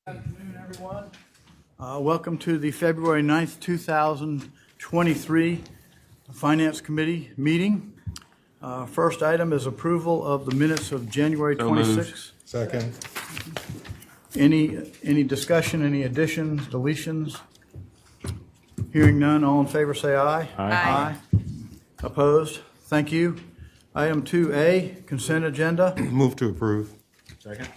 Good afternoon, everyone. Welcome to the February 9th, 2023 Finance Committee meeting. First item is approval of the minutes of January 26th. Second. Any discussion, any additions, deletions? Hearing none, all in favor say aye. Aye. Opposed? Thank you. Item 2A, consent agenda. Move to approve. Second.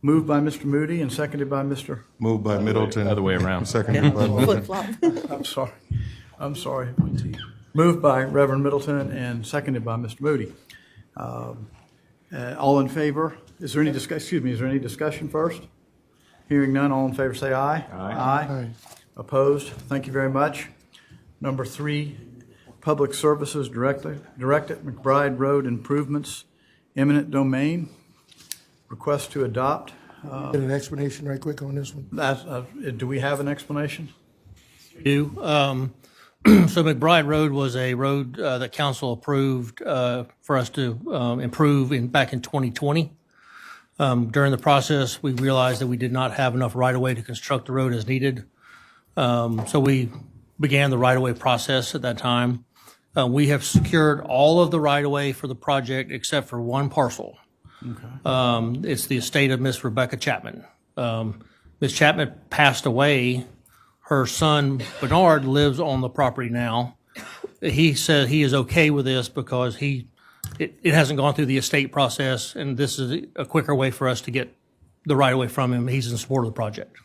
Moved by Mr. Moody and seconded by Mr. Moved by Middleton. Other way around. Seconded by Middleton. Flip-flop. I'm sorry. Moved by Reverend Middleton and seconded by Mr. Moody. All in favor? Is there any discussion first? Hearing none, all in favor say aye. Aye. Opposed? Thank you very much. Number 3, Public Services Director McBride Road Improvements, eminent domain. Request to adopt. Get an explanation right quick on this one. Do we have an explanation? do. So McBride Road was a road that council approved for us to improve back in 2020. During the process, we realized that we did not have enough right-of-way to construct the road as needed. So we began the right-of-way process at that time. We have secured all of the right-of-way for the project except for one parcel. Okay. It's the estate of Miss Rebecca Chapman. Miss Chapman passed away. Her son, Bernard, lives on the property now. He said he is okay with this because it hasn't gone through the estate process, and this is a quicker way for us to get the right-of-way from him. He's in support of the project.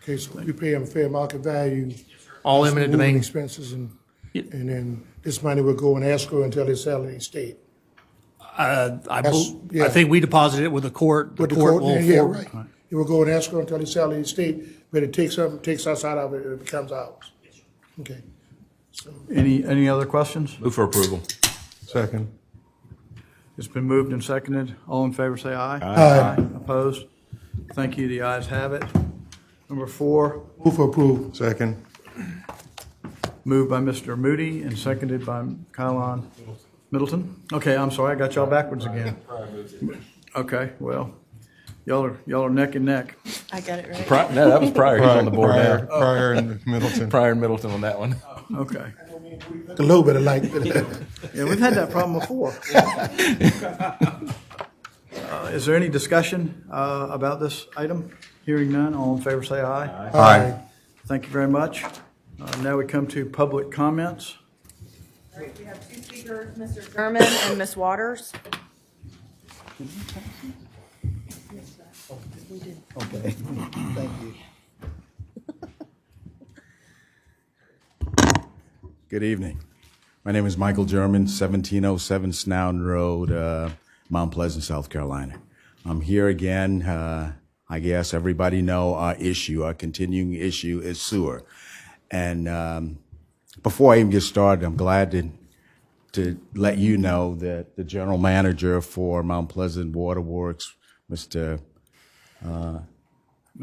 Okay, so we pay them fair market value. All eminent moving domain. expenses, and then this money will go in escrow until they sell the estate. I think we deposited it with the court. With the court, yeah, right. It will go in escrow until they sell the estate, but it takes us out of it, it becomes ours. Okay. So Any other questions? Move for approval. Second. It's been moved and seconded. All in favor say aye. Aye. Opposed? Thank you. The ayes have it. Number 4, move for approval. Second. moved by Mr. Moody and seconded by Kylon Middleton. Okay, I'm sorry. I got y'all backwards again. Okay, well, y'all are neck and neck. I got it right. No, that was prior. He's on the board now. Prior and Middleton. Prior and Middleton on that one. Okay. A little bit alike. Yeah, we've had that problem before. Is there any discussion about this item? Hearing none, all in favor say aye. Aye. Thank you very much. Now we come to public comments. All right, we have 2 speakers, Mr. German and Ms. Waters. Okay, thank you. Good evening. My name is Michael German, 1707 Snowden Road, Mount Pleasant, South Carolina. I'm here again. I guess everybody know our continuing issue is sewer. And before I even get started, I'm glad to let you know that the general manager for Mount Pleasant Water Works, Mr.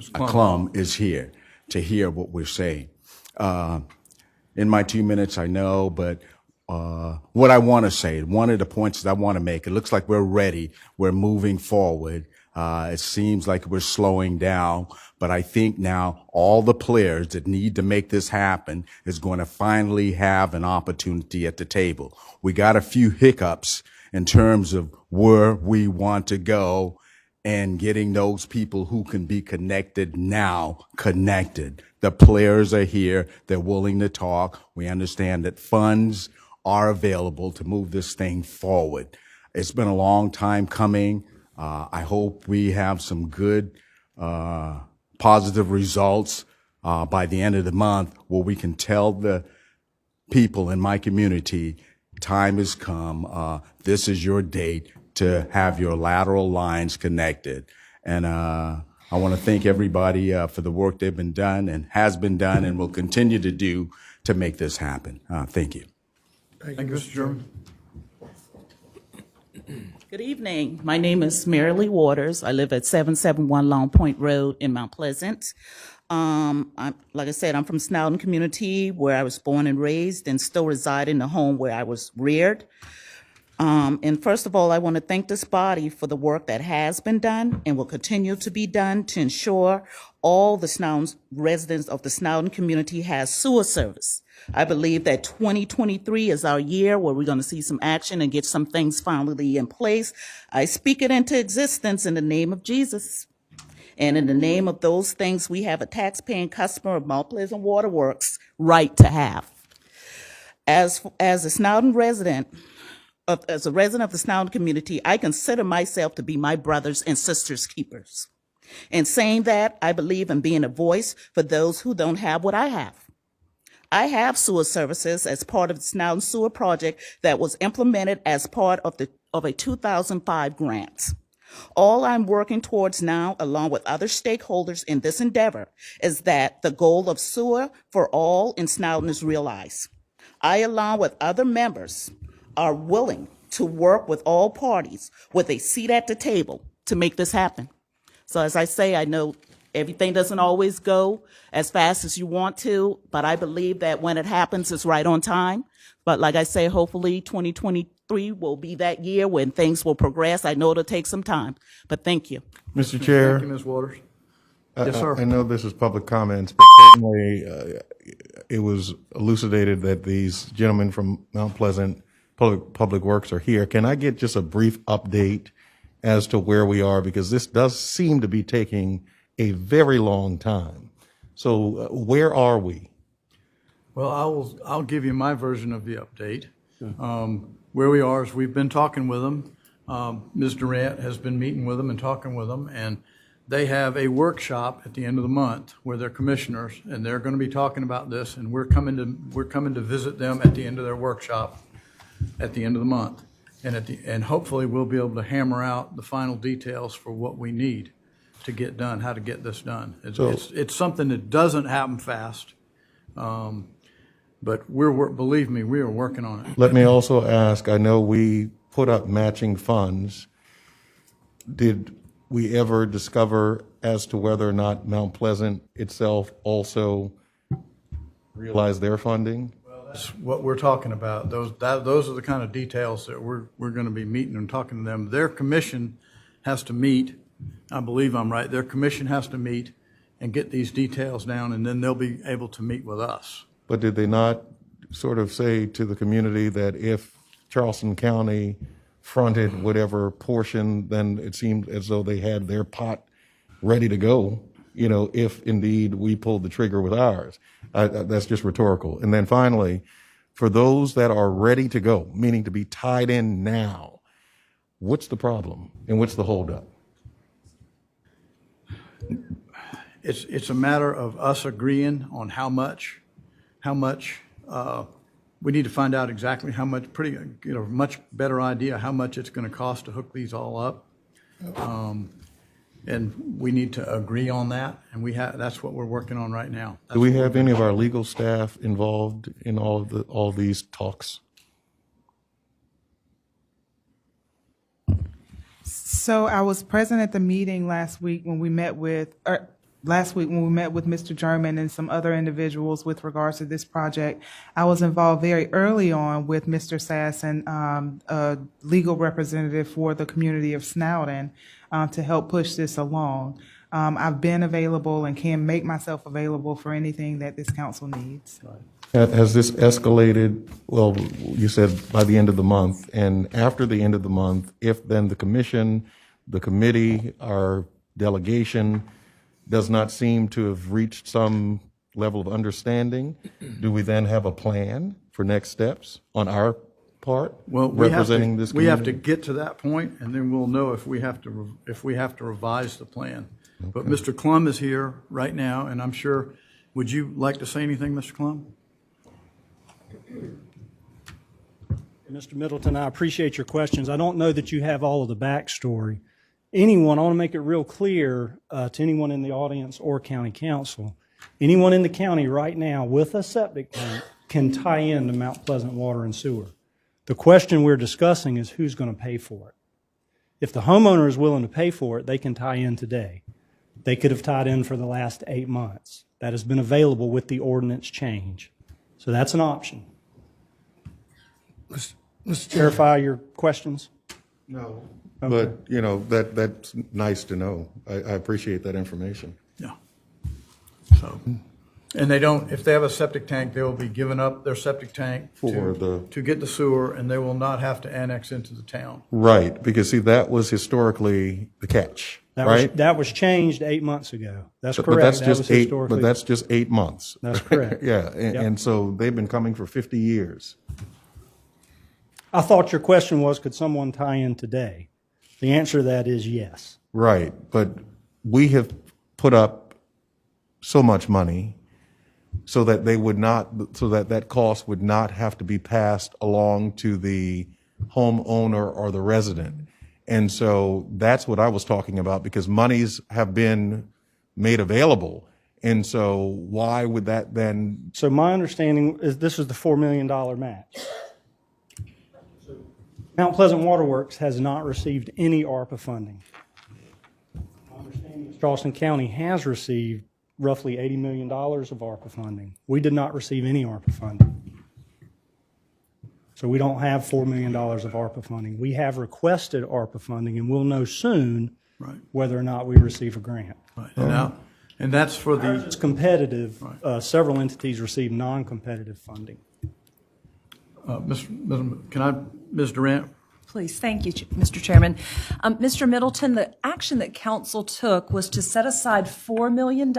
Klum, is here to hear what we're saying. In my 2 minutes, I know, but what I want to say, one of the points that I want to make, it looks like we're ready. We're moving forward. It seems like we're slowing down, but I think now all the players that need to make this happen is going to finally have an opportunity at the table. We got a few hiccups in terms of where we want to go and getting those people who can be connected now connected. The players are here. They're willing to talk. We understand that funds are available to move this thing forward. It's been a long time coming. I hope we have some good, positive results by the end of the month where we can tell the people in my community, time has come. This is your date to have your lateral lines connected. And I want to thank everybody for the work they've been done and has been done and will continue to do to make this happen. Thank you. Thank you, Mr. German. Good evening. My name is Mary Lee Waters. I live at 771 Long Point Road in Mount Pleasant. Like I said, I'm from Snowden community where I was born and raised and still reside in the home where I was reared. And first of all, I want to thank this body for the work that has been done and will continue to be done to ensure all the Snowden residents of the Snowden community has sewer service. I believe that 2023 is our year where we're going to see some action and get some things finally in place. I speak it into existence in the name of Jesus. And in the name of those things we have a tax-paying customer of Mount Pleasant Water Works right to have. As a Snowden resident, as a resident of the Snowden community, I consider myself to be my brothers and sisters' keepers. In saying that, I believe in being a voice for those who don't have what I have. I have sewer services as part of the Snowden Sewer Project that was implemented as part of a 2005 grant. All I'm working towards now, along with other stakeholders in this endeavor, is that the goal of sewer for all in Snowden is realized. I, along with other members, are willing to work with all parties with a seat at the table to make this happen. So as I say, I know everything doesn't always go as fast as you want to, but I believe that when it happens, it's right on time. But like I say, hopefully 2023 will be that year when things will progress. I know it'll take some time, but thank you. Mr. Chair, Thank you, Ms. Waters. Yes, sir. I know this is public comments, but certainly it was elucidated that these gentlemen from Mount Pleasant Public Works are here. Can I get just a brief update as to where we are? Because this does seem to be taking a very long time. So where are we? Well, I'll give you my version of the update. Where we are is we've been talking with them. Ms. Durant has been meeting with them and talking with them, and they have a workshop at the end of the month where they're commissioners, and they're going to be talking about this, and we're coming to visit them at the end of their workshop at the end of the month, and hopefully we'll be able to hammer out the final details for what we need to get done, how to get this done. It's something that doesn't happen fast, but believe me, we are working on it. Let me also ask, I know we put up matching funds. Did we ever discover as to whether or not Mount Pleasant itself also realized their funding? That's what we're talking about. Those are the kind of details that we're going to be meeting and talking to them. Their commission has to meet. I believe I'm right. Their commission has to meet and get these details down, and then they'll be able to meet with us. But did they not sort of say to the community that if Charleston County fronted whatever portion, then it seemed as though they had their pot ready to go, if indeed we pulled the trigger with ours? That's just rhetorical. And then finally, for those that are ready to go, meaning to be tied in now, what's the problem and what's the holdup? It's a matter of us agreeing on how much. We need to find out exactly how much, much better idea how much it's going to cost to hook these all up. And we need to agree on that, and that's what we're working on right now. Do we have any of our legal staff involved in all these talks? So I was present at the meeting last week when we met with Mr. German and some other individuals with regards to this project. I was involved very early on with Mr. Sasson, a legal representative for the community of Snowden, to help push this along. I've been available and can make myself available for anything that this council needs. Has this escalated? Well, you said by the end of the month, and after the end of the month, if then the commission, the committee, our delegation does not seem to have reached some level of understanding, do we then have a plan for next steps on our part, representing this community? We have to get to that point, and then we'll know if we have to revise the plan. Okay. But Mr. Klum is here right now, and I'm sure, would you like to say anything, Mr. Klum? Mr. Middleton, I appreciate your questions. I don't know that you have all of the backstory. I want to make it real clear to anyone in the audience or county council, anyone in the county right now with a septic tank can tie into Mount Pleasant Water and Sewer. The question we're discussing is who's going to pay for it. If the homeowner is willing to pay for it, they can tie in today. They could have tied in for the last 8 months. That has been available with the ordinance change. So that's an option. clarify your questions? No. But, that's nice to know. I appreciate that information. Yeah. So, and they don't, if they have a septic tank, they will be giving up their septic tank to get the sewer, and they will not have to annex into the town. Right, because see, that was historically the catch, right? That was changed 8 months ago. That's But correct. that's That was just eight, historically- but that's just 8 months. That's correct. Yeah, and so they've been coming for 50 years. I thought your question was, could someone tie in today? The answer to that is yes. Right, but we have put up so much money so that they would not, so that that cost would not have to be passed along to the homeowner or the resident. And so that's what I was talking about, because monies have been made available. And so why would that then? So my understanding is this is the $4 million match. Mount Pleasant Waterworks has not received any ARPA funding. My understanding is Charleston County has received roughly $80 million of ARPA funding. We did not receive any ARPA funding. So we don't have $4 million of ARPA funding. We have requested ARPA funding, and we'll know soon whether or not we receive a grant. Right. And that's for the. It's competitive. Several entities receive non-competitive funding. Ms. Durant? Please, thank you, Mr. Chairman. Mr. Middleton, the action that council took was to set aside $4 million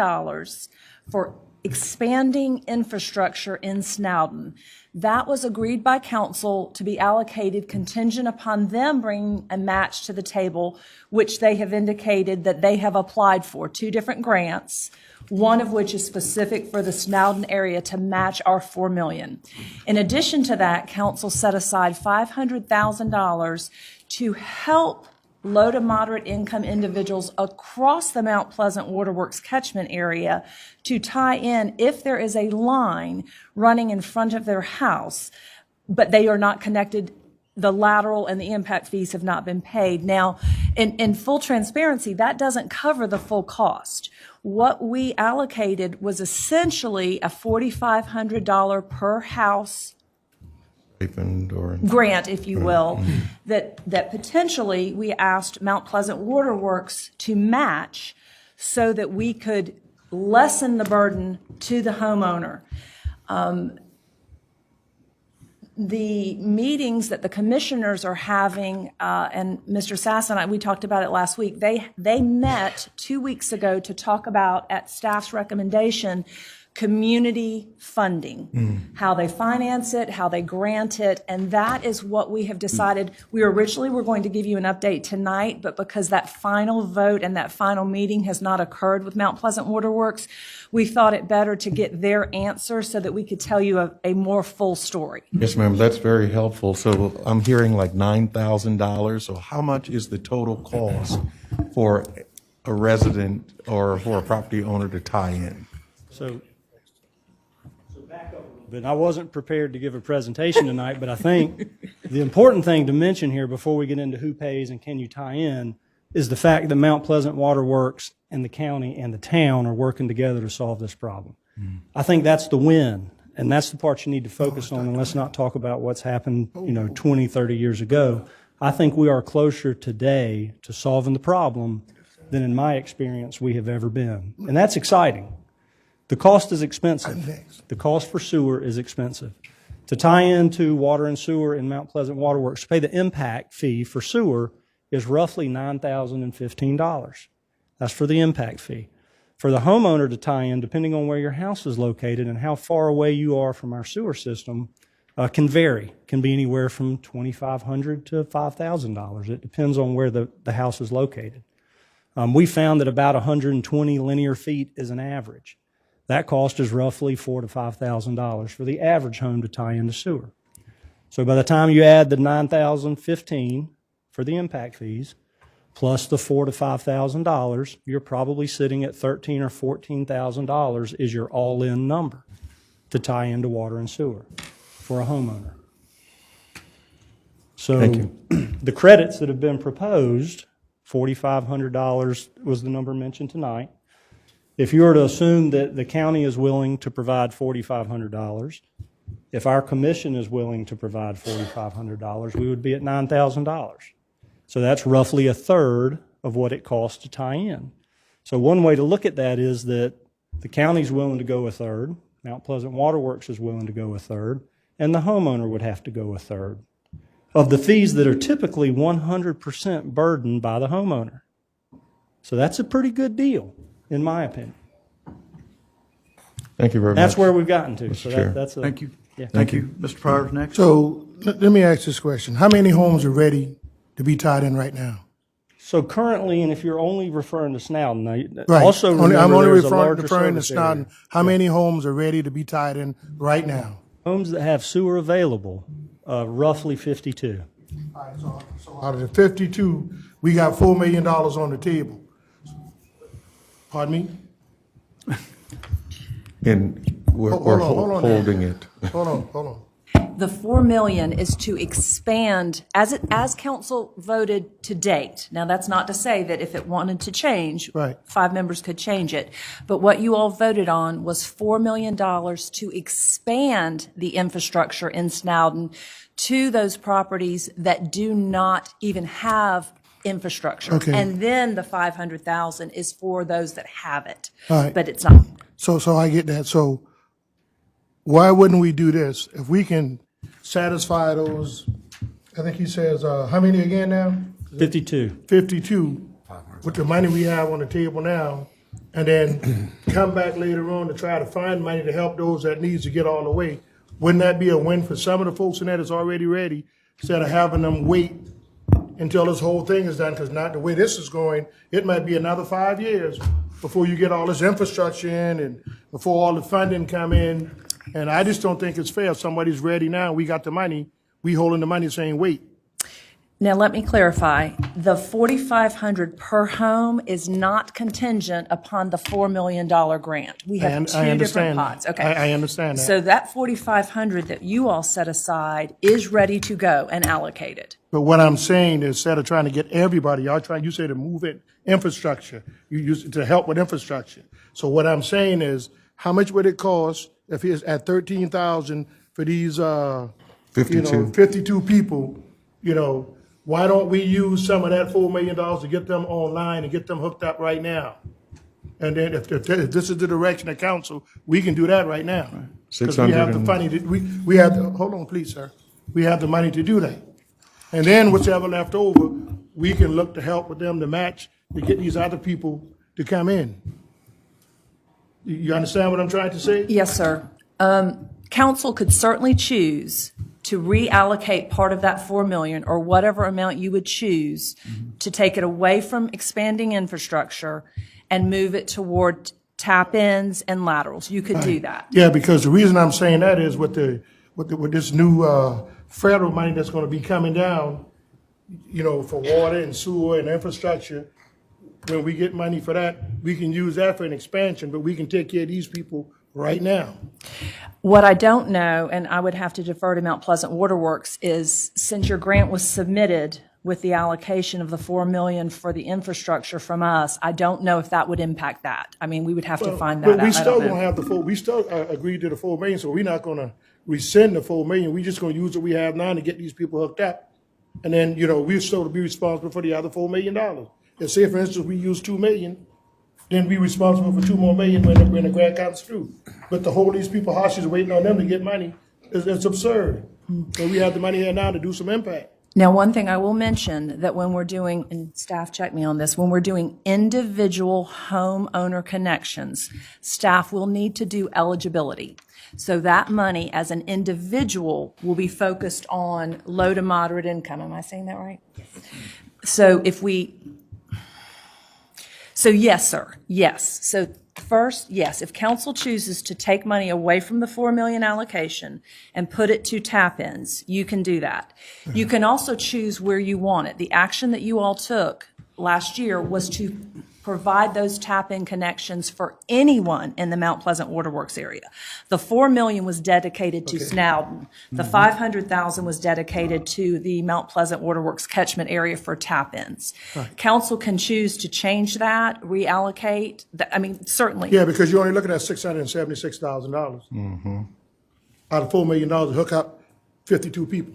for expanding infrastructure in Snowden. That was agreed by council to be allocated contingent upon them bringing a match to the table, which they have indicated that they have applied for 2 different grants, one of which is specific for the Snowden area to match our $4 million. In addition to that, council set aside $500,000 to help low to moderate income individuals across the Mount Pleasant Waterworks catchment area to tie in if there is a line running in front of their house, but they are not connected. The lateral and the impact fees have not been paid. Now, in full transparency, that doesn't cover the full cost. What we allocated was essentially a $4,500 per house grant, if you will, that potentially we asked Mount Pleasant Waterworks to match so that we could lessen the burden to the homeowner. The meetings that the commissioners are having, and Mr. Sass and I, we talked about it last week, they met 2 weeks ago to talk about, at staff's recommendation, community funding, how they finance it, how they grant it, and that is what we have decided. We originally were going to give you an update tonight, but because that final vote and that final meeting has not occurred with Mount Pleasant Waterworks, we thought it better to get their answer so that we could tell you a more full story. Yes, ma'am, that's very helpful. So I'm hearing like $9,000. So how much is the total cost for a resident or for a property owner to tie in? So back up a little bit. I wasn't prepared to give a presentation tonight, but I think the important thing to mention here before we get into who pays and can you tie in is the fact that Mount Pleasant Waterworks and the county and the town are working together to solve this problem. I think that's the win, and that's the part you need to focus on, and let's not talk about what's happened 20, 30 years ago. I think we are closer today to solving the problem than in my experience we have ever been, and that's exciting. The cost is expensive. The cost for sewer is expensive. To tie into water and sewer in Mount Pleasant Waterworks, to pay the impact fee for sewer is roughly $9,015. That's for the impact fee. For the homeowner to tie in, depending on where your house is located and how far away you are from our sewer system, can vary. Can be anywhere from $2,500 to $5,000. It depends on where the house is located. We found that about 120 linear feet is an average. That cost is roughly $4,000 to $5,000 for the average home to tie into sewer. So by the time you add the $9,015 for the impact fees, plus the $4,000 to $5,000, you're probably sitting at $13,000 or $14,000 is your all-in number to tie into water and sewer for a homeowner. So Thank you. The credits that have been proposed, $4,500 was the number mentioned tonight. If you were to assume that the county is willing to provide $4,500 If our commission is willing to provide $4,500, we would be at $9,000. So that's roughly a third of what it costs to tie in. So one way to look at that is that the county's willing to go a third, Mount Pleasant Waterworks is willing to go a third, and the homeowner would have to go a third of the fees that are typically 100% burdened by the homeowner. So that's a pretty good deal, in my opinion. Thank you very much. That's where we've gotten to. So Chair. that's a, Thank you. Yeah. Thank you. Mr. Pryor, next. So let me ask this question. How many homes are ready to be tied in right now? So currently, and if you're only referring to Snowden, now, Right. also I'm remember only there's a referring larger to service Snowden. area. How many homes are ready to be tied in right now? Homes that have sewer available, roughly 52. All right, so out of the 52, we got $4 million on the table. Pardon me? And we're Hold on there. holding it. Hold on. The 4 million is to expand, as council voted to date. Now, that's not to say that if it wanted to change, Right. 5 members could change it. But what you all voted on was $4 million to expand the infrastructure in Snowden to those properties that do not even have infrastructure. Okay. And then the 500,000 is for those that have it. All right. But it's not. So I get that. So why wouldn't we do this? If we can satisfy those, I think he says, how many again now? 52. 52, with the money we have on the table now, and then come back later on to try to find money to help those that needs to get all the way. Wouldn't that be a win for some of the folks in that is already ready, instead of having them wait until this whole thing is done? Because not the way this is going, it might be another 5 years before you get all this infrastructure in and before all the funding come in. And I just don't think it's fair. If somebody's ready now, we got the money, we holding the money saying wait. Now, let me clarify. The $4,500 per home is not contingent upon the $4 million grant. We have I two different understand that. pots. Okay. I understand that. So that $4,500 that you all set aside is ready to go and allocated. But what I'm saying is, instead of trying to get everybody, you say to move it, infrastructure, you use it to help with infrastructure. So what I'm saying is, how much would it cost if it's at 13,000 for these, 52. 52 people, why don't we use some of that $4 million to get them online and get them hooked up right now? And then if this is the direction of council, we can do that right now. Because we have the money, we have, hold on, please, sir. We have the money to do that. And then whatever left over, we can look to help with them to match, to get these other people to come in. You understand what I'm trying to say? Yes, sir. Council could certainly choose to reallocate part of that 4 million or whatever amount you would choose to take it away from expanding infrastructure and move it toward tap-ins and laterals. You could do that. Yeah, because the reason I'm saying that is with this new federal money that's going to be coming down, for water and sewer and infrastructure. When we get money for that, we can use that for an expansion, but we can take care of these people right now. What I don't know, and I would have to defer to Mount Pleasant Waterworks, is since your grant was submitted with the allocation of the 4 million for the infrastructure from us, I don't know if that would impact that. I mean, we would have to find that out. But we I still don't know. gonna have we still agreed to the 4 million, so we're not gonna rescind the 4 million. We're just gonna use what we have now to get these people hooked up. And then, we're still to be responsible for the other $4 million. And say, for instance, we use 2 million, then we responsible for 2 more million when the grant comes through. But to hold these people hostage waiting on them to get money, it's absurd. So we have the money here now to do some impact. Now, one thing I will mention, that when we're doing, and staff check me on this, when we're doing individual homeowner connections, staff will need to do eligibility. So that money as an individual will be focused on low to moderate income. Am I saying that right? So yes, sir, yes. So first, yes, if council chooses to take money away from the 4 million allocation and put it to tap-ins, you can do that. You can also choose where you want it. The action that you all took last year was to provide those tap-in connections for anyone in the Mount Pleasant Waterworks area. The 4 million was dedicated to Snowden. The 500,000 was dedicated to the Mount Pleasant Waterworks catchment area for tap-ins. Council can choose to change that, reallocate. I mean, certainly. Yeah, because you're only looking at $676,000. out of $4 million to hook up 52 people.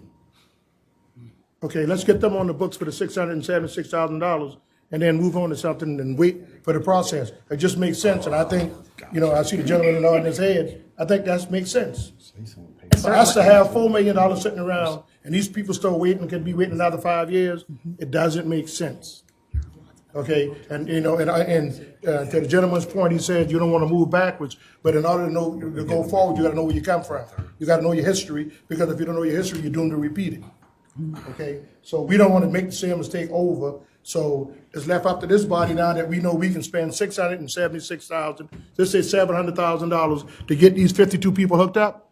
Okay, let's get them on the books for the $676,000 and then move on to something and wait for the process. It just makes sense, and I think, you know, I see the gentleman nodding his head. I think that makes sense. For us to have $4 million sitting around and these people still waiting, could be waiting another 5 years, it doesn't make sense. Okay, and you know, to the gentleman's point, he said you don't want to move backwards, but in order to go forward, you got to know where you come from. You got to know your history, because if you don't know your history, you're doomed to repeat it. Okay, so we don't want to make the same mistake over. So it's left up to this body now that we know we can spend $676,000, let's say $700,000 to get these 52 people hooked up.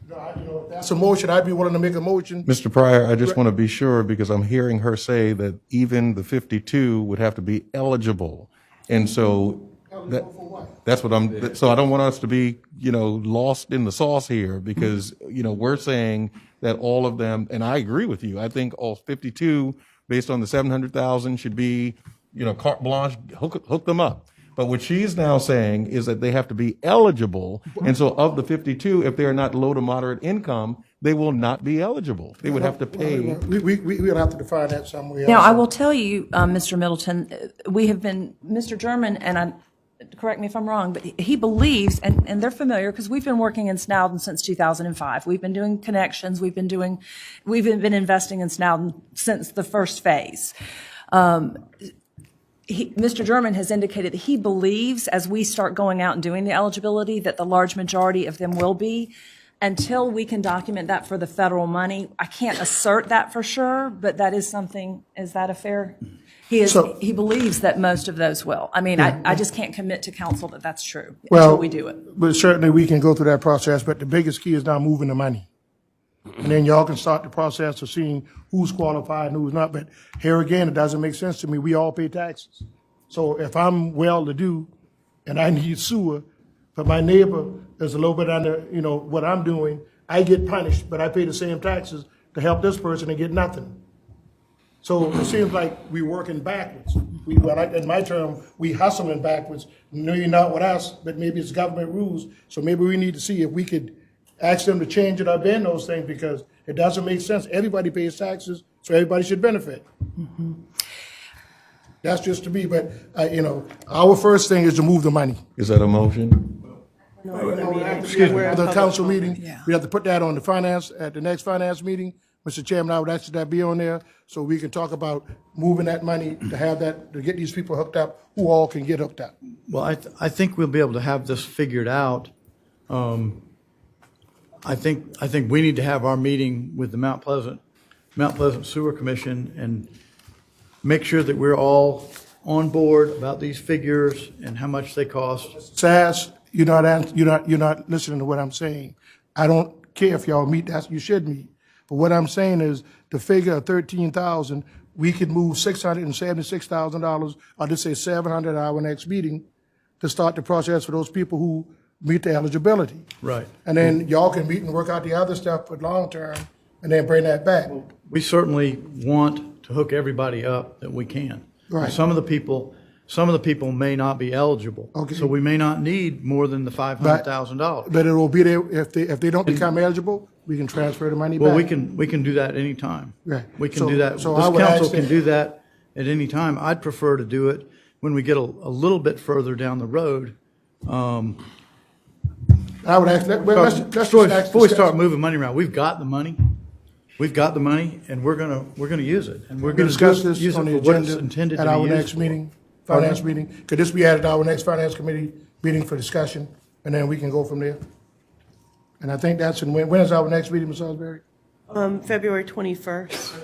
You know, if that's a motion, I'd be willing to make a motion. Mr. Pryor, I just want to be sure, because I'm hearing her say that even the 52 would have to be eligible. And so that's what so I don't want us to be, you know, lost in the sauce here, because, you know, we're saying that all of them, and I agree with you, I think all 52, based on the 700,000, should be, you know, carte blanche, hook them up. But what she's now saying is that they have to be eligible. And so of the 52, if they're not low to moderate income, they will not be eligible. They would have to pay. We'll have to define that somewhere else. Now, I will tell you, Mr. Middleton, we have been, Mr. German, and correct me if I'm wrong, but he believes, and they're familiar, because we've been working in Snowden since 2005. We've been doing connections. We've been investing in Snowden since the first phase. Mr. German has indicated that he believes, as we start going out and doing the eligibility, that the large majority of them will be. Until we can document that for the federal money, I can't assert that for sure, but that is something, is that a fair? He believes that most of those will. I mean, I just can't commit to council that that's true until we do it. But certainly we can go through that process, but the biggest key is now moving the money. And then y'all can start the process of seeing who's qualified and who's not. But here again, it doesn't make sense to me. We all pay taxes. So if I'm well-to-do and I need sewer, but my neighbor is a little bit under, you know, what I'm doing, I get punished, but I pay the same taxes to help this person and get nothing. So it seems like we're working backwards. In my term, we hustling backwards. Maybe not with us, but maybe it's government rules. So maybe we need to see if we could ask them to change it or ban those things, because it doesn't make sense. Everybody pays taxes, so everybody should benefit. Mm-hmm. That's just to me, but you know, our first thing is to move the money. Is that a motion? Excuse me, the council meeting, we have to put that on the finance, at the next finance meeting. Mr. Chairman, I would ask that be on there so we can talk about moving that money to have that, to get these people hooked up, who all can get hooked up. Well, I think we'll be able to have this figured out. I think we need to have our meeting with the Mount Pleasant Sewer Commission and make sure that we're all on board about these figures and how much they cost. Sass, you're not listening to what I'm saying. I don't care if y'all meet, that you should meet. But what I'm saying is the figure of 13,000, we could move $676,000, or just say 700 at our next meeting to start the process for those people who meet the eligibility. Right. And then y'all can meet and work out the other stuff for long term and then bring that back. We certainly want to hook everybody up that we can. Right. Some of the people may not be eligible. Okay. So we may not need more than the $500,000. But it will be there, if they don't become eligible, we can transfer the money back. Well, we can do that anytime. Right. We can So- do that. so This I would council ask can that- do that at any time. I'd prefer to do it when we get a little bit further down the road. I would ask, let's just ask Before we this- start moving money around, we've got the money. We've got the money, and we're gonna use it. And we're We gonna discuss this use it on the for what it's agenda intended at to be our used next for. meeting, finance meeting. Could this be added to our next finance committee meeting for discussion, and then we can go from there? And I think that's, when is our next meeting, Ms. Salisbury? February 21st.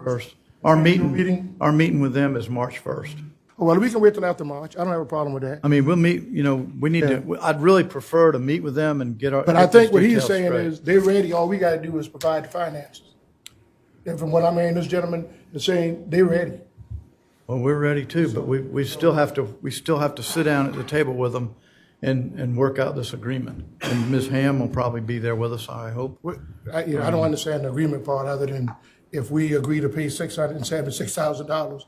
First, our meeting with them is March 1st. Oh, well, we can wait till after March. I don't have a problem with that. I mean, we'll meet, we need to, I'd really prefer to meet with them and get our. But I get these think what he's details saying straight. is, they're ready, all we gotta do is provide the finances. And from what I'm hearing, this gentleman is saying, they're ready. Well, we're ready too, but we still have to sit down at the table with them and work out this agreement. And Ms. Ham will probably be there with us, I hope. I don't understand the agreement part, other than if we agree to pay $676,000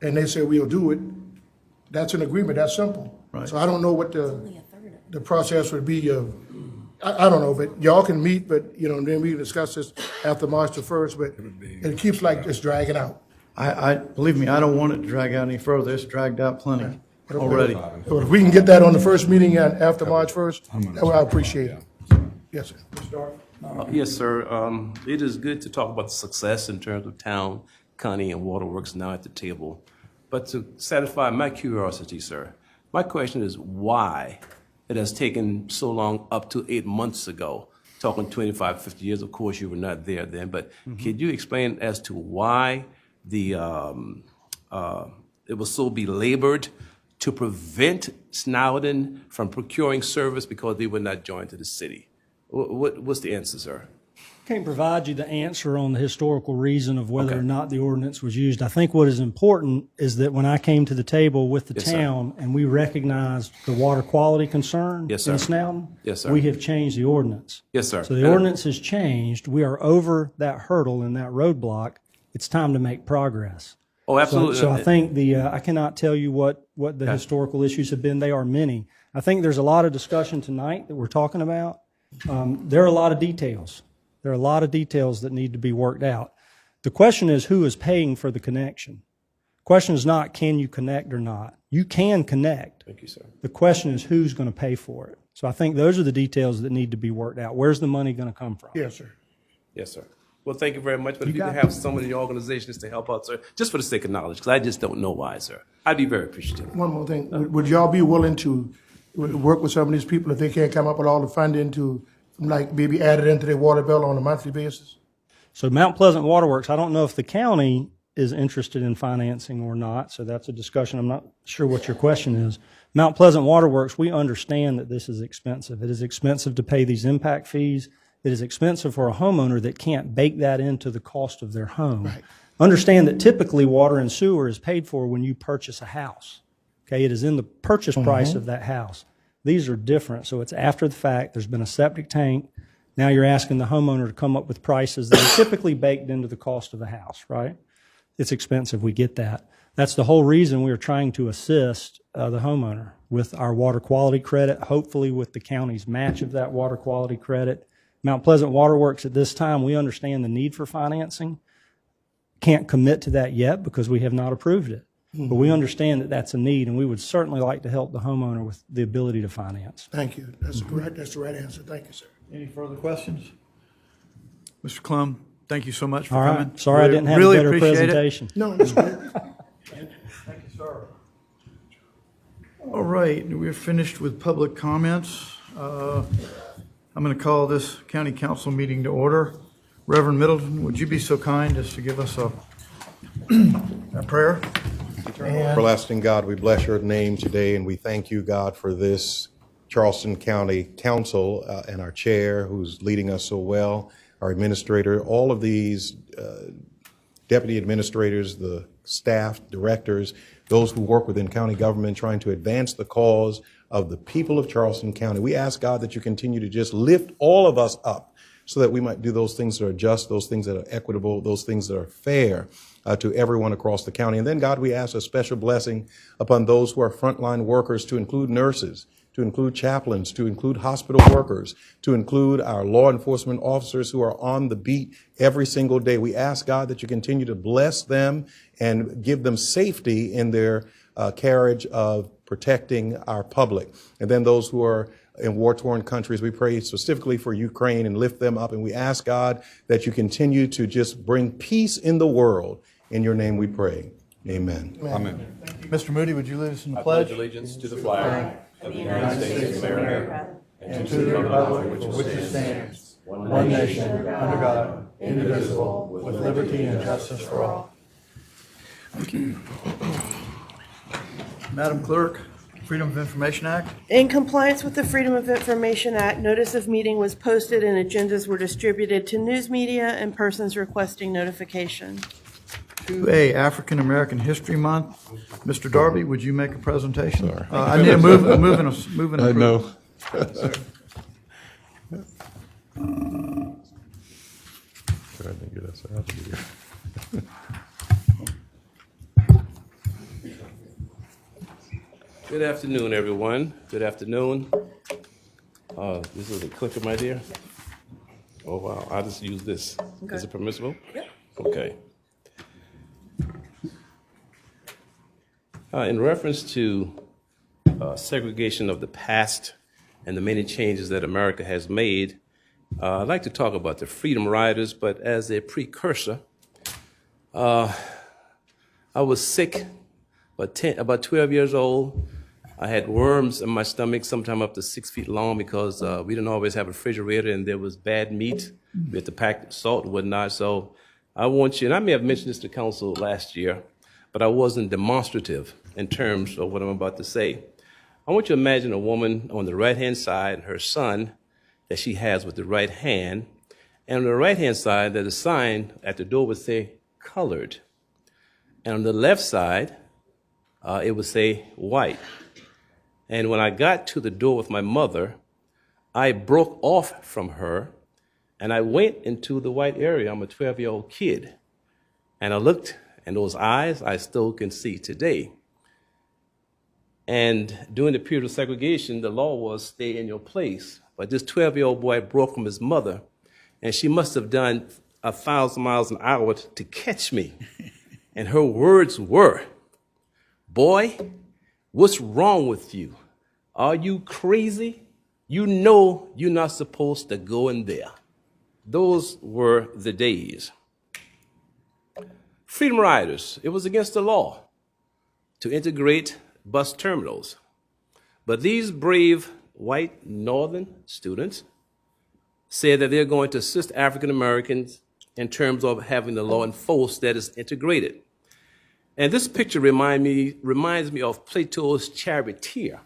and they say we'll do it, that's an agreement, that's simple. Right. So I don't know what the process would be of I don't know, but y'all can meet, but, you know, then we can discuss this after March the 1st, but it keeps like just dragging out. I believe me, I don't want it to drag out any further. It's dragged out plenty already. So if we can get that on the first meeting after March 1st, I appreciate it. Yes, sir. Mr. Darby? Yes, sir. It is good to talk about the success in terms of town, county, and waterworks now at the table. But to satisfy my curiosity, sir, my question is why it has taken so long up to 8 months ago, talking 25, 50 years. Of course, you were not there then, but could you explain as to why it was so belabored to prevent Snowden from procuring service because they would not join to the city? What's the answer, sir? Can't provide you the answer on the historical reason of whether or not the ordinance was used. I think what is important is that when I came to the table with the town and we recognized the water quality concern in Snowden, we have changed the ordinance. Yes, sir. So the ordinance has changed. We are over that hurdle and that roadblock. It's time to make progress. Oh, absolutely. So I think I cannot tell you what the historical issues have been. They are many. I think there's a lot of discussion tonight that we're talking about. There are a lot of details. There are a lot of details that need to be worked out. The question is who is paying for the connection. The question is not can you connect or not. You can connect. Thank you, sir. The question is who's going to pay for it. So I think those are the details that need to be worked out. Where's the money going to come from? Yes, sir. Yes, sir. Well, thank you very much. But if you can have some of the organizations to help out, sir, just for the sake of knowledge, because I just don't know why, sir. I'd be very appreciative. One more thing. Would y'all be willing to work with some of these people if they can't come up with all the funding to, like, maybe add it into their water bill on a monthly basis? So Mount Pleasant Waterworks, I don't know if the county is interested in financing or not, so that's a discussion. I'm not sure what your question is. Mount Pleasant Waterworks, we understand that this is expensive. It is expensive to pay these impact fees. It is expensive for a homeowner that can't bake that into the cost of their home. Right. Understand that typically water and sewer is paid for when you purchase a house. Okay, it is in the purchase price of that house. These are different, so it's after the fact. There's been a septic tank. Now you're asking the homeowner to come up with prices that are typically baked into the cost of the house, right? It's expensive, we get that. That's the whole reason we are trying to assist the homeowner with our water quality credit, hopefully with the county's match of that water quality credit. Mount Pleasant Waterworks at this time, we understand the need for financing. Can't commit to that yet because we have not approved it. But we understand that that's a need, and we would certainly like to help the homeowner with the ability to finance. Thank you. That's the right answer. Thank you, sir. Any further questions? Mr. Klum, thank you so much for All right. coming. Sorry I didn't have Really a better appreciate it. presentation. No, that's good. Thank you, sir. All right, we're finished with public comments. I'm going to call this county council meeting to order. Reverend Middleton, would you be so kind as to give us a prayer? Everlasting God, we bless your name today, and we thank you, God, for this Charleston County Council and our chair who's leading us so well, our administrator, all of these deputy administrators, the staff, directors, those who work within county government trying to advance the cause of the people of Charleston County. We ask, God, that you continue to just lift all of us up so that we might do those things that are just, those things that are equitable, those things that are fair to everyone across the county. And then, God, we ask a special blessing upon those who are frontline workers, to include nurses, to include chaplains, to include hospital workers, to include our law enforcement officers who are on the beat every single day. We ask, God, that you continue to bless them and give them safety in their carriage of protecting our public. And then those who are in war-torn countries, we pray specifically for Ukraine and lift them up. And we ask, God, that you continue to just bring peace in the world. In your name we pray. Amen. Amen. Mr. Moody, would you lead us in the I pledge? pledge allegiance to the flag of the United States of America and to the republic for which it stands, one nation, under God, indivisible, with liberty and justice for all. Thank you. Madam Clerk, Freedom of Information Act. In compliance with the Freedom of Information Act, notice of meeting was posted and agendas were distributed to news media and persons requesting notification. 2A, African American History Month. Mr. Darby, would you make a presentation? I need a move and approve. I know. Trying to get us out of here. Good afternoon, everyone. Good afternoon. This is a clicker right here? Oh, wow. I'll just use this. Is it permissible? Yeah. Okay. In reference to segregation of the past and the many changes that America has made, I'd like to talk about the Freedom Riders, but as a precursor, I was sick, about 12 years old. I had worms in my stomach, sometime up to 6 feet long, because we didn't always have a refrigerator and there was bad meat. We had to pack salt and whatnot. So I want you, and I may have mentioned this to council last year, but I wasn't demonstrative in terms of what I'm about to say. I want you to imagine a woman on the right-hand side, her son that she has with the right hand, and on the right-hand side, there's a sign at the door would say colored. And on the left side, it would say white. And when I got to the door with my mother, I broke off from her and I went into the white area. I'm a 12-year-old kid. And I looked, and those eyes I still can see today. And during the period of segregation, the law was stay in your place. But this 12-year-old boy broke from his mother, and she must have done 1,000 miles an hour to catch me. And her words were, "Boy, what's wrong with you? Are you crazy? You know you're not supposed to go in there." Those were the days. Freedom Riders, it was against the law to integrate bus terminals. But these brave white northern students said that they're going to assist African Americans in terms of having the law enforced that is integrated. And this picture reminds me of Plato's charioteer.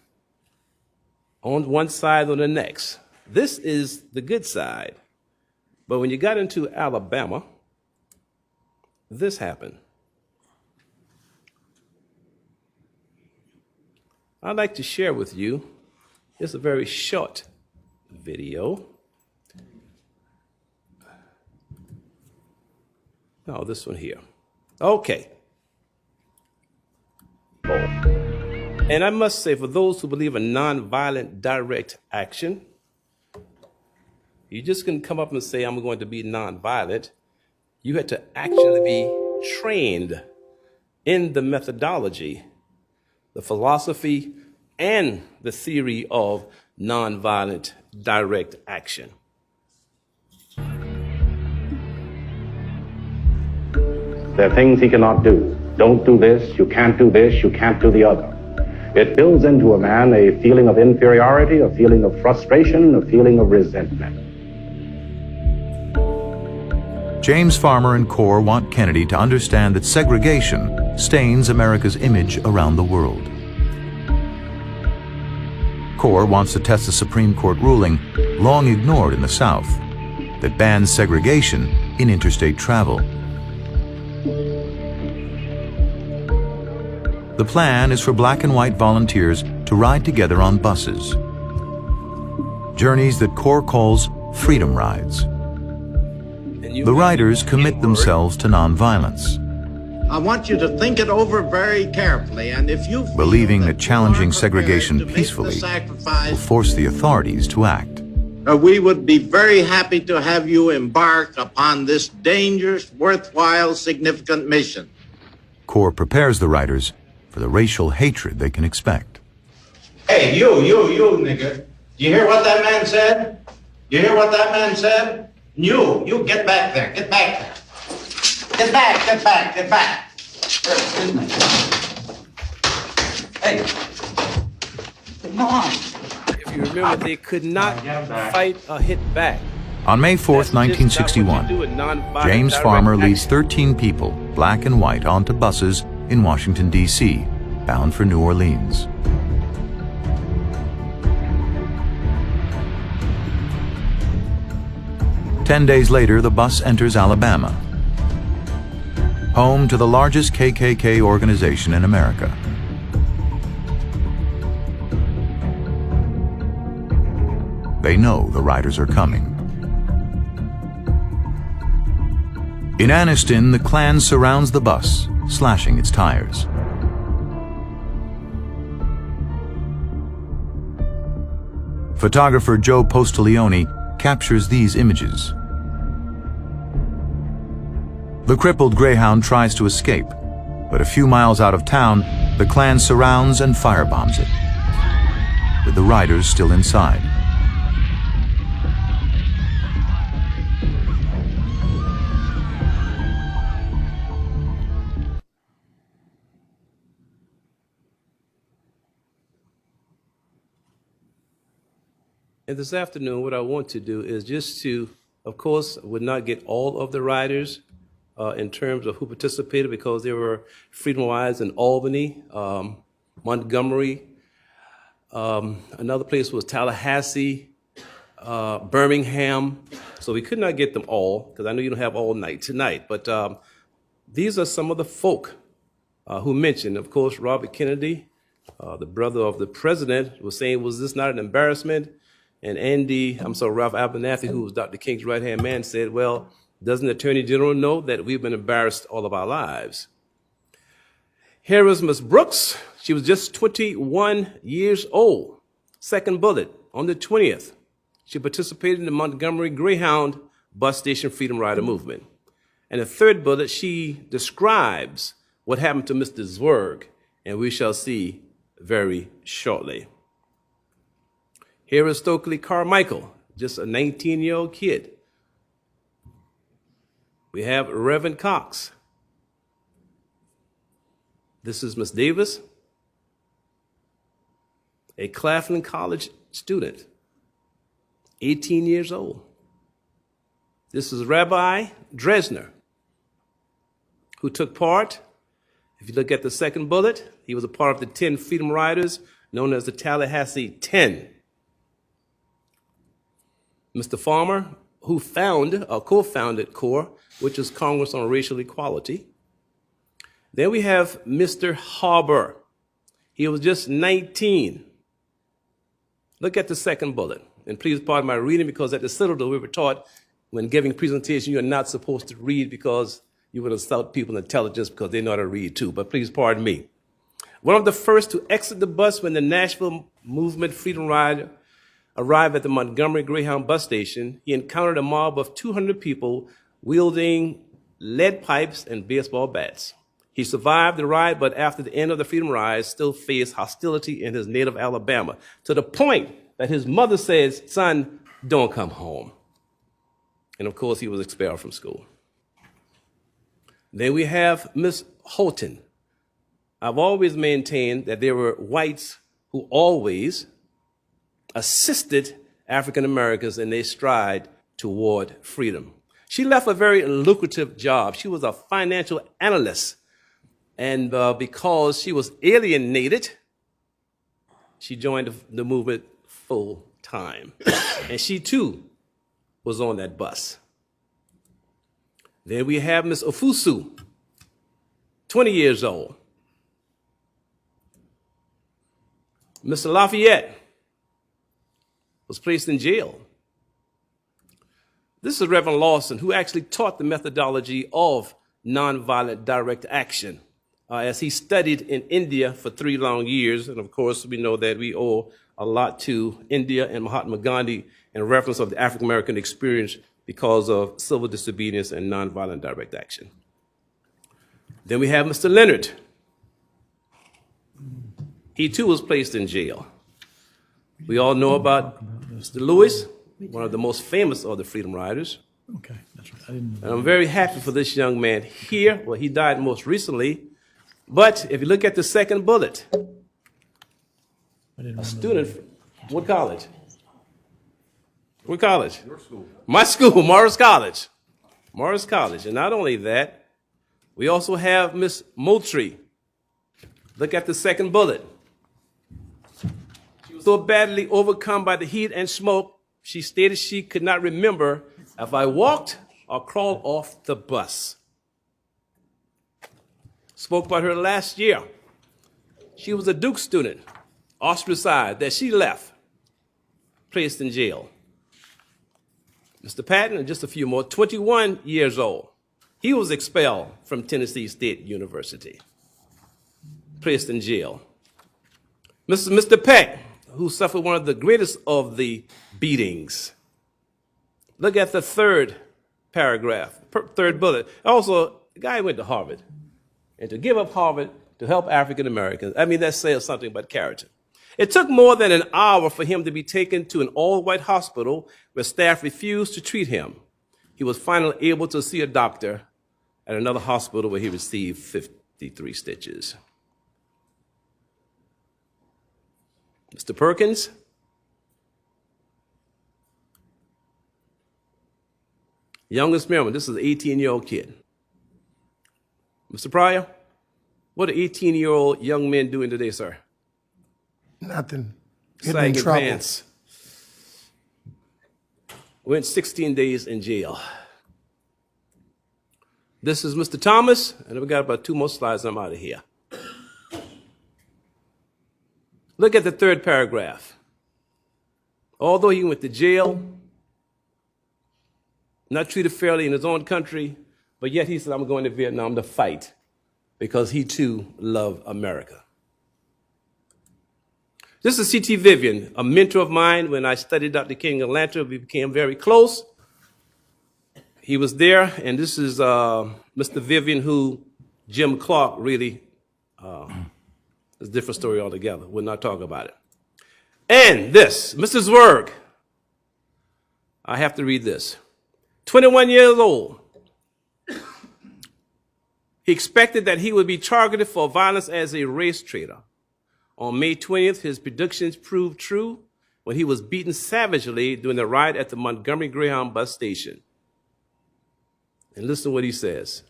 On one side or the next. This is the good side. But when you got into Alabama, this happened. I'd like to share with you, it's a very short video. No, this one here. Okay. And I must say, for those who believe in nonviolent direct action, you just couldn't come up and say, I'm going to be nonviolent. You had to actually be trained in the methodology, the philosophy, and the theory of nonviolent direct action. There are things he cannot do. Don't do this, you can't do this, you can't do the other. It builds into a man a feeling of inferiority, a feeling of frustration, a feeling of resentment. James Farmer and CORE want Kennedy to understand that segregation stains America's image around the world. CORE wants to test the Supreme Court ruling, long ignored in the South, that bans segregation in interstate travel. The plan is for black and white volunteers to ride together on buses. Journeys that CORE calls freedom rides. The riders commit themselves to nonviolence, I want you to think it over very carefully, and if you feel believing that challenging segregation peacefully will force the authorities to act. we would be very happy to have you embark upon this dangerous, worthwhile, significant mission. CORE prepares the riders for the racial hatred they can expect. Hey, you, nigger. You hear what that man said? You hear what that man said? You get back there. Get back there. Get back. Hey, come on. If you remember, they could not fight or hit back. On May 4th, 1961, James Farmer leads 13 people, black and white, onto buses in Washington, D.C., bound for New Orleans. Ten days later, the bus enters Alabama, home to the largest KKK organization in America. They know the riders are coming. In Anniston, the Klan surrounds the bus, slashing its tires. For photographer Joe Postiglione captures these images. The crippled Greyhound tries to escape, but a few miles out of town, the Klan surrounds and firebombs it, with the riders still inside. And this afternoon, what I want to do is just to, of course, would not get all of the riders in terms of who participated, because there were Freedom Rides in Albany, Montgomery, another place was Tallahassee, Birmingham. So we could not get them all, because I know you don't have all night tonight. But these are some of the folk who mentioned. Of course, Robert Kennedy, the brother of the president, was saying, was this not an embarrassment? And Ralph Abernathy, who was Dr. King's right-hand man, said, well, doesn't the Attorney General know that we've been embarrassed all of our lives? Here is Miss Brooks. She was just 21 years old. Second bullet on the 20th. She participated in the Montgomery Greyhound bus station Freedom Rider movement. And the third bullet, she describes what happened to Mr. Zwerg, and we shall see very shortly. Here is Stokely Carmichael, just a 19-year-old kid. We have Reverend Cox. This is Miss Davis, a Claflin College student, 18 years old. This is Rabbi Dresner, who took part. If you look at the second bullet, he was a part of the 10 Freedom Riders, known as the Tallahassee 10. Mr. Farmer, who co-founded CORE, which is Congress on Racial Equality. Then we have Mr. Harbor. He was just 19. Look at the second bullet. And please pardon my reading, because at the Citadel we were taught when giving presentation you're not supposed to read because you would insult people's intelligence because they know how to read too. But please pardon me. One of the first to exit the bus when the Nashville Movement Freedom Rider arrived at the Montgomery Greyhound bus station, he encountered a mob of 200 people wielding lead pipes and baseball bats. He survived the ride, but after the end of the Freedom Ride, still faced hostility in his native Alabama, to the point that his mother says, son, don't come home. And of course, he was expelled from school. Then we have Miss Houghton. I've always maintained that there were whites who always assisted African Americans in their stride toward freedom. She left a very lucrative job. She was a financial analyst. And because she was alienated, she joined the movement full time. And she too was on that bus. Then we have Miss Ofusu, 20 years old. Mr. Lafayette was placed in jail. This is Reverend Lawson, who actually taught the methodology of nonviolent direct action as he studied in India for 3 long years. And of course, we know that we owe a lot to India and Mahatma Gandhi in reference of the African American experience because of civil disobedience and nonviolent direct action. Then we have Mr. Leonard. He too was placed in jail. We all know about Mr. Lewis, one of the most famous of the Freedom Riders. Okay, that's right. I didn't. And I'm very happy for this young man here. Well, he died most recently. But if you look at the second bullet, a student, what college? What college? Your school. My school, Morris College. Morris College. And not only that, we also have Miss Moultrie. Look at the second bullet. She was so badly overcome by the heat and smoke, she stated she could not remember if I walked or crawled off the bus. Spoke about her last year. She was a Duke student, ostracized, that she left, placed in jail. Mr. Patton, and just a few more, 21 years old. He was expelled from Tennessee State University, placed in jail. Mr. Peck, who suffered one of the greatest of the beatings. Look at the third paragraph, third bullet. Also, the guy went to Harvard. And to give up Harvard to help African Americans, I mean, that says something about character. It took more than an hour for him to be taken to an all-white hospital where staff refused to treat him. He was finally able to see a doctor at another hospital where he received 53 stitches. Mr. Perkins, youngest member, this is an 18-year-old kid. Mr. Pryor, what are 18-year-old young men doing today, sir? Nothing. Getting in Sagging trouble. pants. Went 16 days in jail. This is Mr. Thomas, and we got about 2 more slides, and I'm out of here. Look at the third paragraph. Although he went to jail, not treated fairly in his own country, but yet he said, I'm going to Vietnam to fight because he too loved America. This is C.T. Vivian, a mentor of mine. When I studied Dr. King in Atlanta, we became very close. He was there, and this is Mr. Vivian, who Jim Clark really, is a different story altogether. We'll not talk about it. And this, Mr. Zwerg. I have to read this. 21 years old. He expected that he would be targeted for violence as a race traitor. On May 20th, his predictions proved true when he was beaten savagely during the riot at the Montgomery Greyhound bus station. And listen to what he says.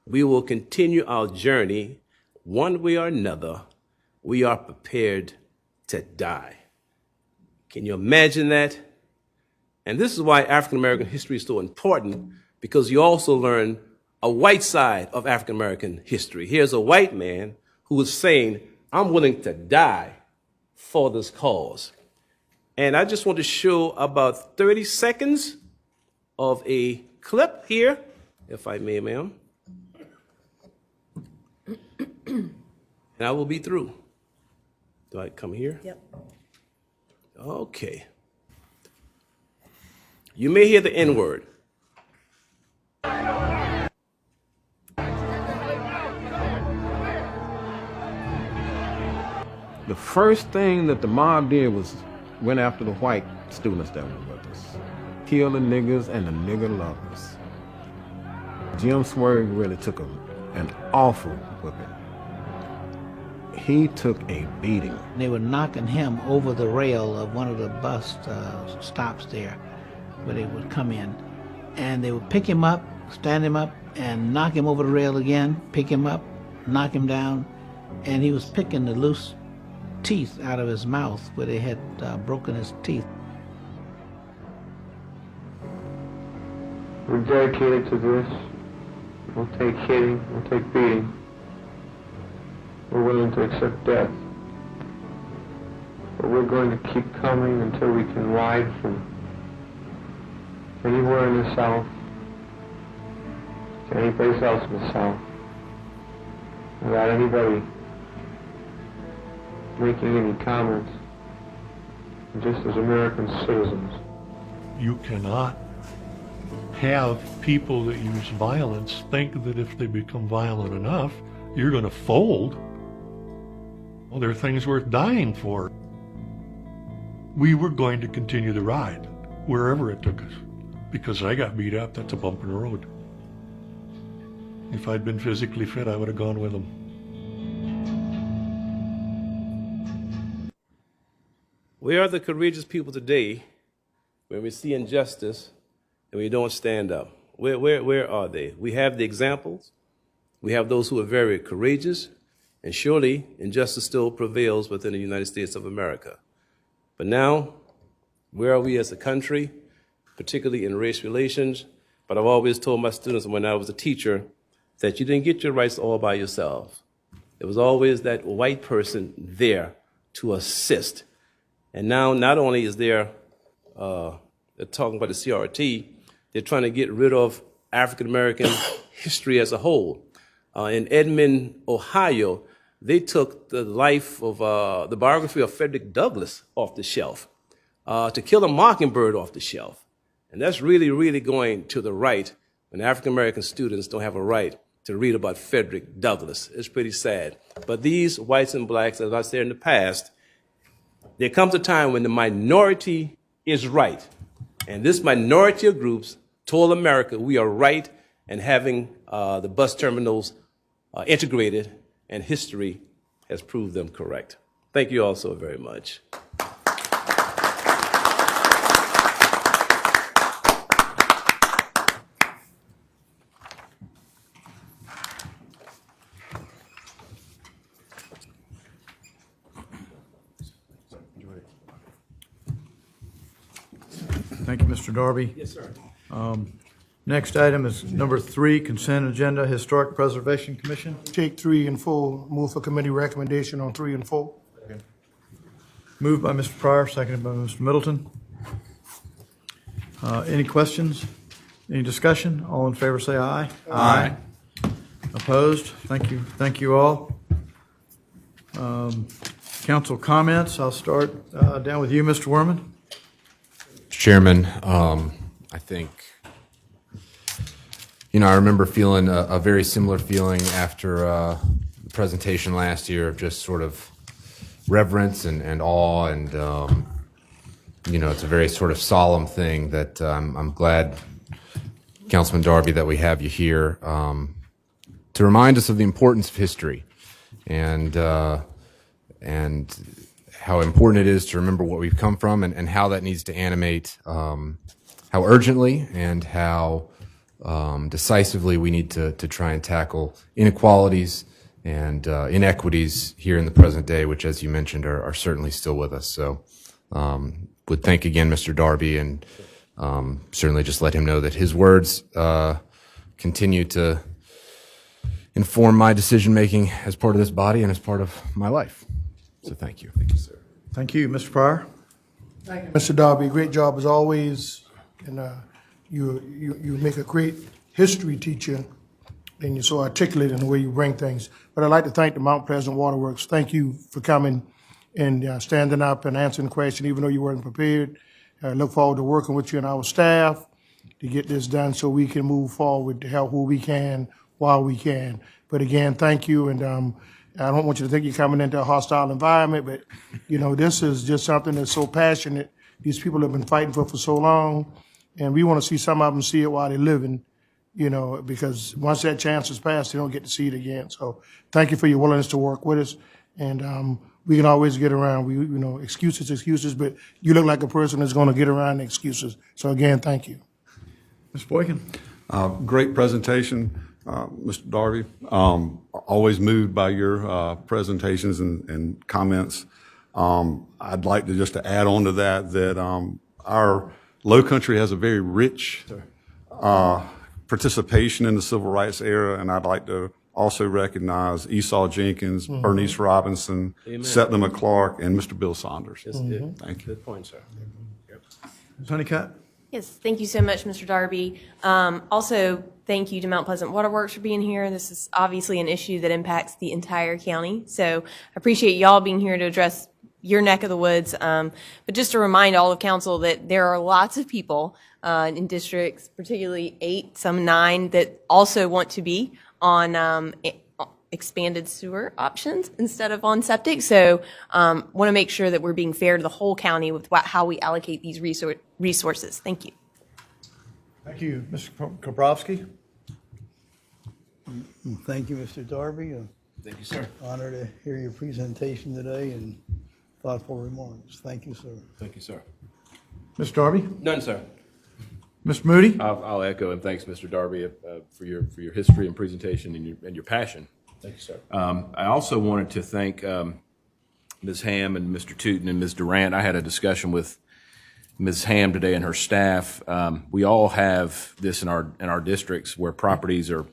We will continue our journey one way or another. We are prepared to die. Can you imagine that? And this is why African American history is so important, because you also learn a white side of African American history. Here's a white man who was saying, I'm willing to die for this cause. And I just want to show about 30 seconds of a clip here, if I may, ma'am. And I will be through. Do I come here? Yep. Okay. You may hear the N-word. The first thing that the mob did was went after the white students that were with us. Kill the niggers and the nigger lovers. Jim Swerve really took an awful whipping. He took a beating. They were knocking him over the rail of one of the bus stops there where they would come in. And they would pick him up, stand him up, and knock him over the rail again, pick him up, knock him down. And he was picking the loose teeth out of his mouth where they had broken his teeth. We're dedicated to this. We'll take hitting, we'll take beating. We're willing to accept death. But we're going to keep coming until we can ride from anywhere in the South to any place else in the South without anybody making any comments, just as American citizens. You cannot have people that use violence think that if they become violent enough, you're going to fold. Well, there are things worth dying for. We were going to continue the ride, wherever it took us, because I got beat up. That's a bump in the road. If I'd been physically fit, I would have gone with them. We are the courageous people today when we see injustice and we don't stand up. Where are they? We have the examples. We have those who are very courageous, and surely injustice still prevails within the United States of America. But now, where are we as a country, particularly in race relations? But I've always told my students when I was a teacher that you didn't get your rights all by yourself. There was always that white person there to assist. And now not only is there, they're talking about the CRT, they're trying to get rid of African American history as a whole. In Edmond, Ohio, they took the life of the biography of Frederick Douglass off the shelf, To Kill a Mockingbird off the shelf. And that's really, really going to the right when African-American students don't have a right to read about Frederick Douglass. It's pretty sad. But these whites and blacks, as I said in the past, there comes a time when the minority is right. And this minority of groups told America we are right in having the bus terminals integrated, and history has proved them correct. Thank you all so very much. Thank you, Mr. Darby. Yes, sir. Next item is number 3, consent agenda, Historic Preservation Commission. Take 3 and 4, move for committee recommendation on 3 and 4. Moved by Mr. Pryor, seconded by Mr. Middleton. Any questions? Any discussion? All in favor say aye. Aye. Opposed? Thank you. Thank you all. Council comments. I'll start down with you, Mr. Werman. Chairman, I think, I remember feeling a very similar feeling after the presentation last year of just sort of reverence and awe, and, it's a very sort of solemn thing that I'm glad, Councilman Darby, that we have you here to remind us of the importance of history and how important it is to remember what we've come from, and how that needs to animate how urgently and how decisively we need to try and tackle inequalities and inequities here in the present day, which, as you mentioned, are certainly still with us. So would thank again Mr. Darby, and certainly just let him know that his words continue to inform my decision-making as part of this body and as part of my life. So thank you. Thank you, sir. Thank you, Mr. Pryor. Thank you, Mr. Darby. Great job as always. And you make a great history teacher, and you're so articulate in the way you bring things. But I'd like to thank the Mount Pleasant Waterworks. Thank you for coming and standing up and answering the question, even though you weren't prepared. I look forward to working with you and our staff to get this done so we can move forward to help who we can while we can. But again, thank you, and I don't want you to think you're coming into a hostile environment, but, this is just something that's so passionate. These people have been fighting for so long, and we want to see some of them see it while they're living, because once that chance is passed, they don't get to see it again. So thank you for your willingness to work with us, and we can always get around. Excuses, but you look like a person that's going to get around the excuses. So again, thank you. Mr. Boykin. Great presentation. Mr. Darby, always moved by your presentations and comments. I'd like to just to add on to that our Low Country has a very rich participation in the civil rights era, and I'd like to also recognize Esau Jenkins, Bernice Robinson, Setna McClark, and Mr. Bill Saunders. Yes, Thank you. Good point, sir. Ms. Honeycutt. Yes, thank you so much, Mr. Darby. Also, thank you to Mount Pleasant Waterworks for being here. This is obviously an issue that impacts the entire county. So I appreciate y'all being here to address your neck of the woods. But just to remind all of council that there are lots of people in districts, particularly 8, some 9, that also want to be on expanded sewer options instead of on septic. So want to make sure that we're being fair to the whole county with how we allocate these resources. Thank you. Thank you. Mr. Kobrowski. Thank you, Mr. Darby. Thank you, sir. Honor to hear your presentation today and thoughtful remarks. Thank you, sir. Thank you, sir. Mr. Darby. None, sir. Mr. Moody. I'll echo, and thanks, Mr. Darby, for your history and presentation and your passion. Thank you, sir. I also wanted to thank Ms. Ham and Mr. Tootin and Ms. Durant. I had a discussion with Ms. Ham today and her staff. We all have this in our districts where properties are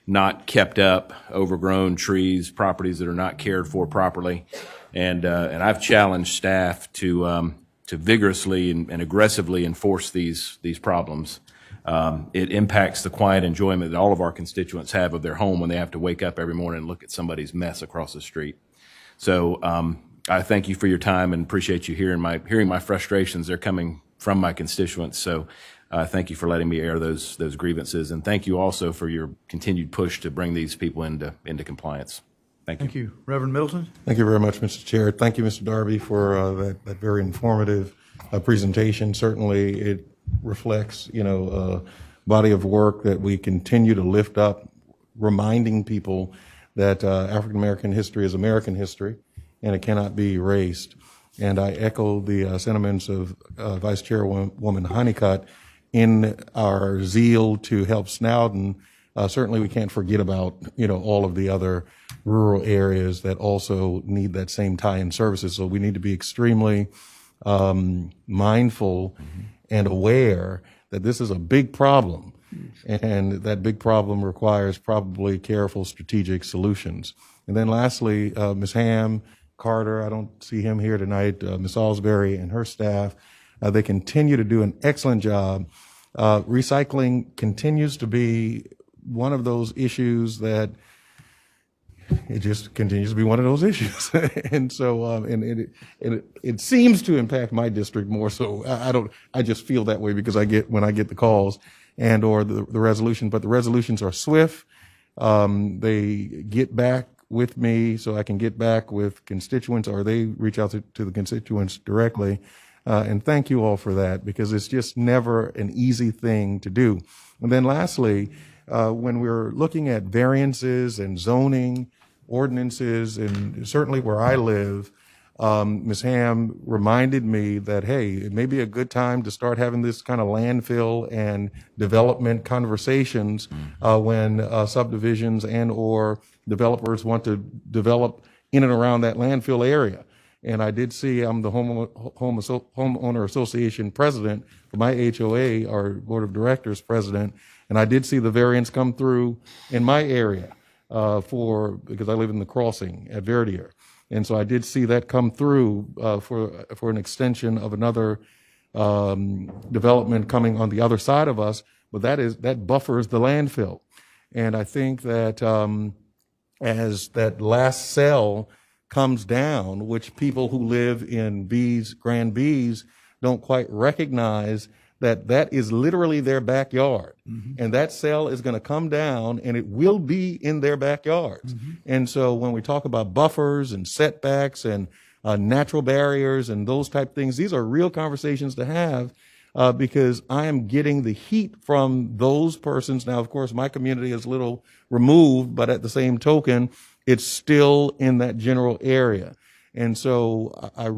not kept up, overgrown trees, properties that are not cared for properly, and I've challenged staff to vigorously and aggressively enforce these problems. It impacts the quiet enjoyment that all of our constituents have of their home when they have to wake up every morning and look at somebody's mess across the street. So I thank you for your time and appreciate you hearing my frustrations. They're coming from my constituents. So thank you for letting me air those grievances, and thank you also for your continued push to bring these people into compliance. Thank you. Thank you. Reverend Middleton? Thank you very much, Mr. Chair. Thank you, Mr. Darby, for that very informative presentation. Certainly, it reflects, a body of work that we continue to lift up, reminding people that African American history is American history, and it cannot be erased. And I echo the sentiments of Vice Chairwoman Honeycutt in our zeal to help Snowden. Certainly, we can't forget about, all of the other rural areas that also need that same tie-in services. So we need to be extremely mindful and aware that this is a big problem, and that big problem requires probably careful strategic solutions. And then lastly, Ms. Ham, Carter, I don't see him here tonight, Ms. Salisbury and her staff, they continue to do an excellent job. Recycling continues to be one of those issues that it just continues to be one of those issues. And so, and it seems to impact my district more so. I just feel that way because when I get the calls and or the resolution, but the resolutions are swift. They get back with me so I can get back with constituents, or they reach out to the constituents directly. And thank you all for that, because it's just never an easy thing to do. And then lastly, when we're looking at variances and zoning ordinances, and certainly where I live, Ms. Ham reminded me that, hey, it may be a good time to start having this kind of landfill and development conversations when subdivisions and or developers want to develop in and around that landfill area. And I did see, I'm the homeowner association president for my HOA, our board of directors president, and I did see the variance come through in my area because I live in the crossing at Verdier. And so I did see that come through for an extension of another development coming on the other side of us, but that buffers the landfill. And I think that as that last cell comes down, which people who live in Grand B's don't quite recognize, that is literally their backyard. Mm-hmm. And that cell is going to come down and it will be in their backyards. Mm-hmm. And so when we talk about buffers and setbacks and natural barriers and those type things, these are real conversations to have because I am getting the heat from those persons. Now, of course, my community is a little removed, but at the same token, it's still in that general area. And so I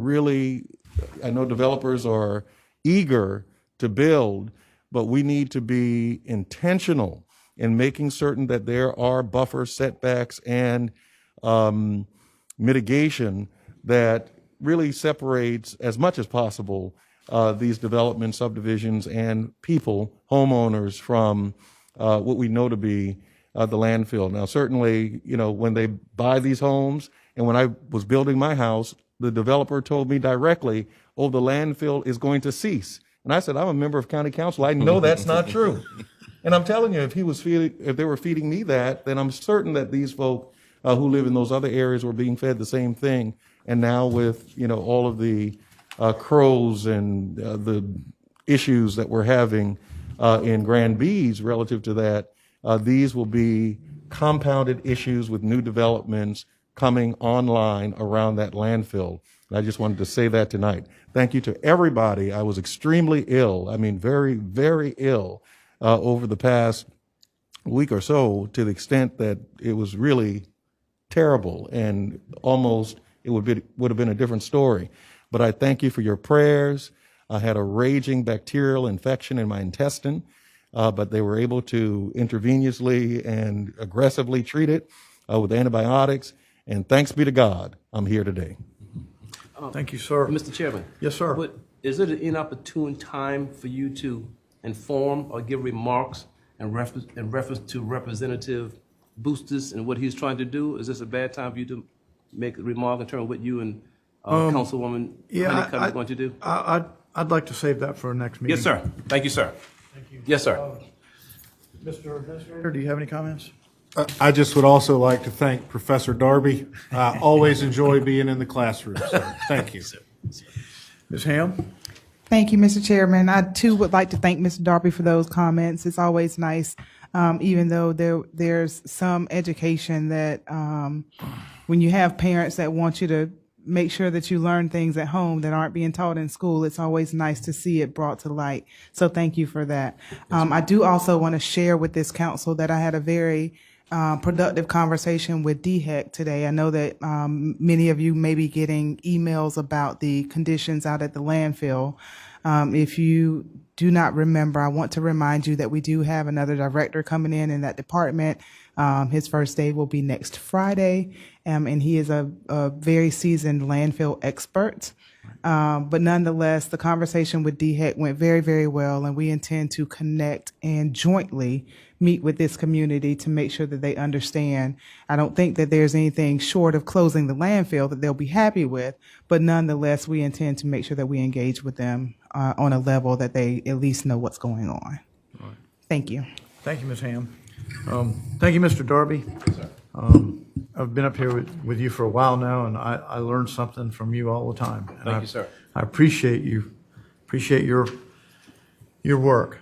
know developers are eager to build, but we need to be intentional in making certain that there are buffer setbacks and mitigation that really separates as much as possible these development subdivisions and people, homeowners, from what we know to be the landfill. Now, certainly, when they buy these homes, and when I was building my house, the developer told me directly, oh, the landfill is going to cease. And I said, I'm a member of county council. I know that's not true. And I'm telling you, if they were feeding me that, then I'm certain that these folk who live in those other areas were being fed the same thing. And now with, all of the crows and the issues that we're having in Grand B's relative to that, these will be compounded issues with new developments coming online around that landfill. And I just wanted to say that tonight. Thank you to everybody. I was extremely ill. I mean, very, very ill over the past week or so, to the extent that it was really terrible and almost it would have been a different story. But I thank you for your prayers. I had a raging bacterial infection in my intestine, but they were able to intravenously and aggressively treat it with antibiotics. And thanks be to God, I'm here today. Thank you, sir. Mr. Chairman. Yes, sir. But is it an inopportune time for you to inform or give remarks in reference to Representative Boosters and what he's trying to do? Is this a bad time for you to make a remark in terms of what you and Councilwoman Honeycutt are going to do? I'd like to save that for our next meeting. Yes, sir. Thank you, sir. Yes, sir. Mr. Administrator, do you have any comments? I just would also like to thank Professor Darby. I always enjoy being in the classroom, so thank you. Ms. Ham? Thank you, Mr. Chairman. I too would like to thank Mr. Darby for those comments. It's always nice, even though there's some education that when you have parents that want you to make sure that you learn things at home that aren't being taught in school, it's always nice to see it brought to light. So thank you for that. I do also want to share with this council that I had a very productive conversation with DHEC today. I know that many of you may be getting emails about the conditions out at the landfill. If you do not remember, I want to remind you that we do have another director coming in that department. His first day will be next Friday, and he is a very seasoned landfill expert. But nonetheless, the conversation with DHEC went very, very well, and we intend to connect and jointly meet with this community to make sure that they understand. I don't think that there's anything short of closing the landfill that they'll be happy with, but nonetheless, we intend to make sure that we engage with them on a level that they at least know what's going on. All right. Thank you. Thank you, Ms. Ham. Thank you, Mr. Darby. I've been up here with you for a while now, and I learn something from you all the time. And Thank you, sir. I appreciate your work.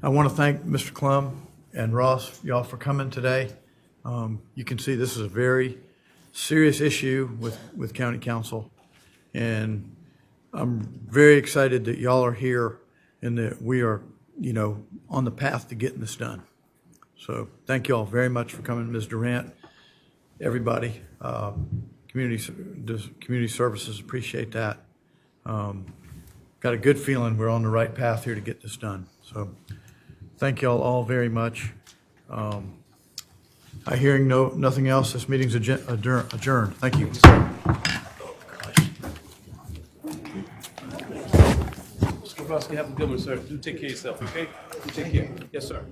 I want to thank Mr. Klum and Ross, y'all, for coming today. You can see this is a very serious issue with County Council, and I'm very excited that y'all are here and that we are, on the path to getting this done. So thank you all very much for coming, Ms. Durant, everybody, community services, appreciate that. Got a good feeling we're on the right path here to get this done. So thank you all very much. I hearing nothing else, this meeting's adjourned. Thank you. Mr. Kowalski, have a good one, sir. Do take care of yourself, okay? You take care. Yes, sir.